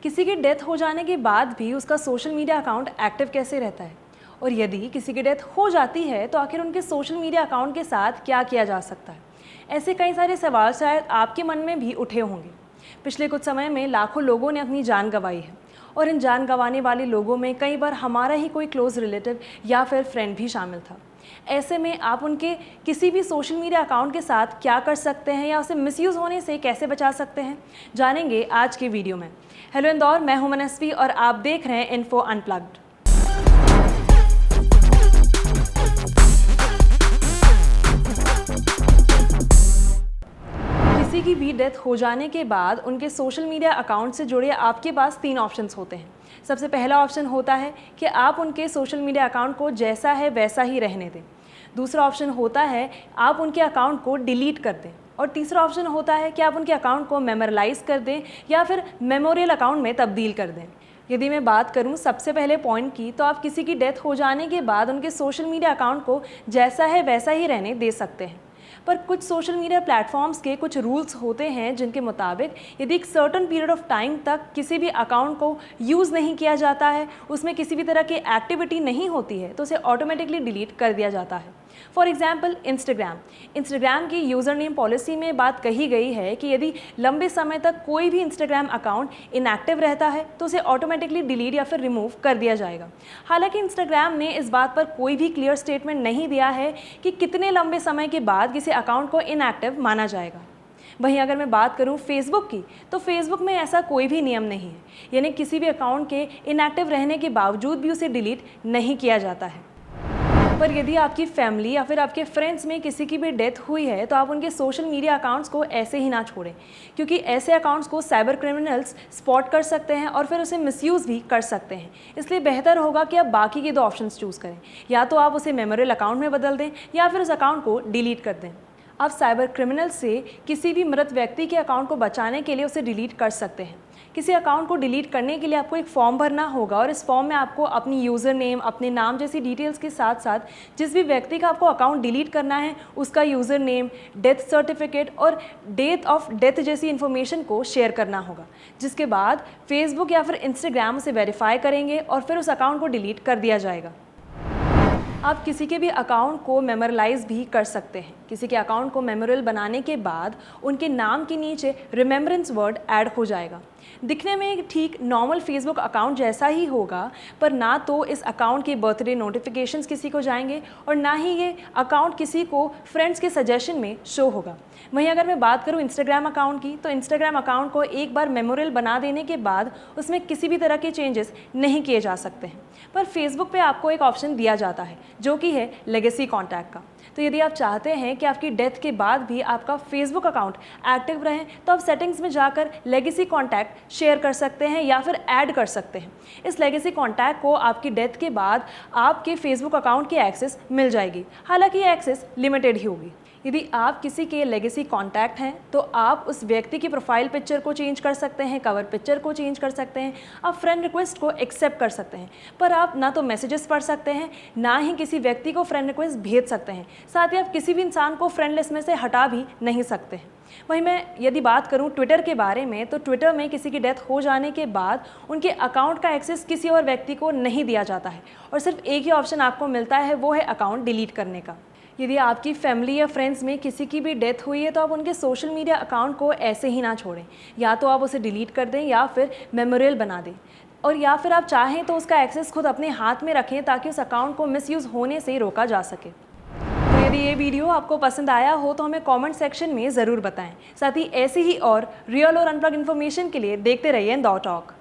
किसी की डेथ हो जाने के बाद भी उसका सोशल मीडिया अकाउंट एक्टिव कैसे रहता है, और यदि किसी की डेथ हो जाती है तो आखिर उनके सोशल मीडिया अकाउंट के साथ क्या किया जा सकता है। ऐसे कई सारे सवाल शायद आपके मन में भी उठे होंगे। पिछले कुछ समय में लाखों लोगों ने अपनी जान गंवाई है, और इन जान गंवाने वाले लोगों में कई बार हमारा ही कोई क्लोज रिलेटिव या फिर फ्रेंड भी शामिल था। ऐसे में आप उनके किसी भी सोशल मीडिया अकाउंट के साथ क्या कर सकते हैं या उसे मिसयूज़ होने से कैसे बचा सकते हैं, जानेंगे आज के वीडियो में। हेलो इंदौर, मैं हूं मनस्वी और आप देख रहे हैं इन्फो अनप्लग्ड। किसी की भी डेथ हो जाने के बाद उनके सोशल मीडिया अकाउंट से जुड़े आपके पास 3 ऑप्शंस होते हैं। सबसे पहला ऑप्शन होता है कि आप उनके सोशल मीडिया अकाउंट को जैसा है वैसा ही रहने दें। दूसरा ऑप्शन होता है आप उनके अकाउंट को डिलीट कर दें। और तीसरा ऑप्शन होता है कि आप उनके अकाउंट को मेमोरलाइज कर दें या फिर मेमोरियल अकाउंट में तब्दील कर दें। यदि मैं बात करूं सबसे पहले पॉइंट की, तो आप किसी की डेथ हो जाने के बाद उनके सोशल मीडिया अकाउंट को जैसा है वैसा ही रहने दे सकते हैं। पर कुछ सोशल मीडिया प्लेटफॉर्म्स के कुछ रूल्स होते हैं जिनके मुताबिक यदि एक सर्टन पीरियड ऑफ टाइम तक किसी भी अकाउंट को यूज़ नहीं किया जाता है, उसमें किसी भी तरह की एक्टिविटी नहीं होती है, तो उसे ऑटोमेटिकली डिलीट कर दिया जाता है। फॉर एग्जाम्पल इंस्टाग्राम की यूज़र नेम पॉलिसी में बात कही गई है कि यदि लंबे समय तक कोई भी इंस्टाग्राम अकाउंट इनएक्टिव रहता है तो उसे ऑटोमेटिकली डिलीट या फिर रिमूव कर दिया जाएगा। हालांकि इंस्टाग्राम ने इस बात पर कोई भी क्लियर स्टेटमेंट नहीं दिया है कि कितने लंबे समय के बाद किसी अकाउंट को इनएक्टिव माना जाएगा। वहीं अगर मैं बात करूं फेसबुक की, तो फेसबुक में ऐसा कोई भी नियम नहीं है, यानी किसी भी अकाउंट के इनएक्टिव रहने के बावजूद भी उसे डिलीट नहीं किया जाता है। पर यदि आपकी फैमिली या फिर आपके फ्रेंड्स में किसी की भी डेथ हुई है तो आप उनके सोशल मीडिया अकाउंट्स को ऐसे ही ना छोड़ें, क्योंकि ऐसे अकाउंट्स को साइबर क्रिमिनल्स स्पॉट कर सकते हैं और फिर उसे मिसयूज़ भी कर सकते हैं। इसलिए बेहतर होगा कि आप बाकी के 2 ऑप्शंस चूज़ करें, या तो आप उसे मेमोरियल अकाउंट में बदल दें या फिर उस अकाउंट को डिलीट कर दें। आप साइबर क्रिमिनल से किसी भी मृत व्यक्ति के अकाउंट को बचाने के लिए उसे डिलीट कर सकते हैं। किसी अकाउंट को डिलीट करने के लिए आपको एक फॉर्म भरना होगा, और इस फॉर्म में आपको अपनी यूज़र नेम, अपने नाम जैसी डिटेल्स के साथ साथ जिस भी व्यक्ति का आपको अकाउंट डिलीट करना है उसका यूज़र नेम, डेथ सर्टिफिकेट और डेट ऑफ डेथ जैसी इन्फॉर्मेशन को शेयर करना होगा। जिसके बाद फेसबुक या फिर इंस्टाग्राम उसे वेरीफाई करेंगे और फिर उस अकाउंट को डिलीट कर दिया जाएगा। आप किसी के भी अकाउंट को मेमोरलाइज भी कर सकते हैं। किसी के अकाउंट को मेमोरियल बनाने के बाद उनके नाम के नीचे रिमेम्बरेंस वर्ड ऐड हो जाएगा। दिखने में ठीक नॉर्मल फेसबुक अकाउंट जैसा ही होगा, पर ना तो इस अकाउंट के बर्थडे नोटिफिकेशंस किसी को जाएंगे और ना ही ये अकाउंट किसी को फ्रेंड्स के सजेशन में शो होगा। वहीं अगर मैं बात करूं इंस्टाग्राम अकाउंट की, तो इंस्टाग्राम अकाउंट को एक बार मेमोरियल बना देने के बाद उसमें किसी भी तरह के चेंजेस नहीं किए जा सकते हैं। पर फेसबुक पे आपको एक ऑप्शन दिया जाता है जो कि है लेगेसी कॉन्टैक्ट का। तो यदि आप चाहते हैं कि आपकी डेथ के बाद भी आपका फेसबुक अकाउंट एक्टिव रहे, तो आप सेटिंग्स में जाकर लेगेसी कॉन्टैक्ट शेयर कर सकते हैं या फिर ऐड कर सकते हैं। इस लेगेसी कॉन्टैक्ट को आपकी डेथ के बाद आपके फेसबुक अकाउंट की एक्सेस मिल जाएगी। हालांकि ये एक्सेस लिमिटेड ही होगी। यदि आप किसी के लेगेसी कॉन्टैक्ट हैं तो आप उस व्यक्ति की प्रोफाइल पिक्चर को चेंज कर सकते हैं, कवर पिक्चर को चेंज कर सकते हैं, आप फ्रेंड रिक्वेस्ट को एक्सेप्ट कर सकते हैं, पर आप ना तो मैसेजेस पढ़ सकते हैं ना ही किसी व्यक्ति को फ्रेंड रिक्वेस्ट भेज सकते हैं। साथ ही आप किसी भी इंसान को फ्रेंड लिस्ट में से हटा भी नहीं सकते हैं। वहीं मैं यदि बात करूं ट्विटर के बारे में, तो ट्विटर में किसी की डेथ हो जाने के बाद उनके अकाउंट का एक्सेस किसी और व्यक्ति को नहीं दिया जाता है और सिर्फ एक ही ऑप्शन आपको मिलता है, वो है अकाउंट डिलीट करने का। यदि आपकी फैमिली या फ्रेंड्स में किसी की भी डेथ हुई है तो आप उनके सोशल मीडिया अकाउंट को ऐसे ही ना छोड़ें, या तो आप उसे डिलीट कर दें या फिर मेमोरियल बना दें, और या फिर आप चाहें तो उसका एक्सेस खुद अपने हाथ में रखें ताकि उस अकाउंट को मिसयूज़ होने से रोका जा सके। तो यदि ये वीडियो आपको पसंद आया हो तो हमें कमेंट सेक्शन में ज़रूर बताएं। साथ ही ऐसी ही और रियल और अनप्लग इन्फॉर्मेशन के लिए देखते रहिए इंदौर टॉक।